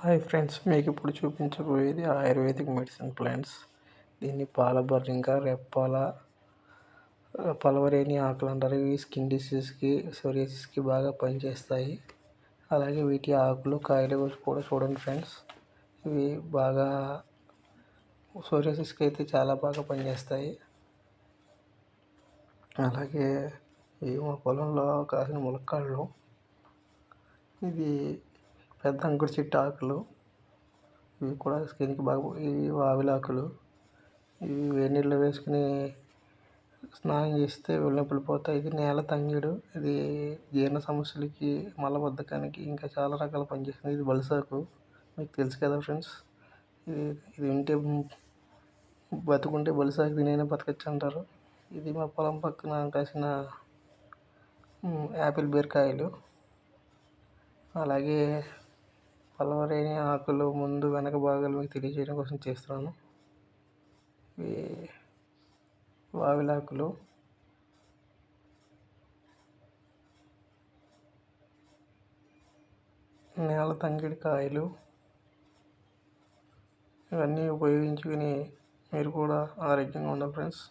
Hi friends, మీకు ఇప్పుడు చూపించబోయేది ayurvedic medicine plants. దీన్ని పాలబర్రింక, రెప్పాల, పలవరేణి ఆకులు అంటారు. ఇవి స్కిన్ డిసీజ్కి, సోరియాసిస్కి బాగా పనిచేస్తాయి. అలాగే వీటి ఆకులు, కాయలు కూడా చూడండి ఫ్రెండ్స్. ఇవి బాగా సోరియాసిస్కి అయితే చాలా బాగా పనిచేస్తాయి. అలాగే ఇవి మా పొలంలో కాసిన ములక్కాడలు. ఇది పెద్ద అంకుడు చెట్టు ఆకులు. ఇవి కూడా స్కిన్కి బాగా. ఇవి వావిలాకులు. ఇవి వేడి నీళ్ళలో వేసుకుని స్నానం చేస్తే వెన్నొప్పులు పోతాయి. ఇది నేల తంగేడు. ఇది జీర్ణ సమస్యలకి, మలబద్ధకానికి ఇంకా చాలా రకాల పనిచేస్తుంది. ఇది బలిసాకు, మీకు తెలుసు కదా ఫ్రెండ్స్. ఇది ఇది ఉంటే బతుకుంటే బలిసాకు తినైనా బతకచ్చు అంటారు. ఇది మా పొలం పక్కన కాసిన యాపిల్ బీరకాయలు. అలాగే పలవరేణి ఆకులు ముందు వెనక భాగాలు మీకు తెలియజేయడం కోసం చేస్తున్నాను. ఇవి వావిలాకులు, నేల తంగిడి కాయలు. ఇవన్నీ ఉపయోగించుకుని మీరు కూడా ఆరోగ్యంగా ఉండాలి ఫ్రెండ్స్.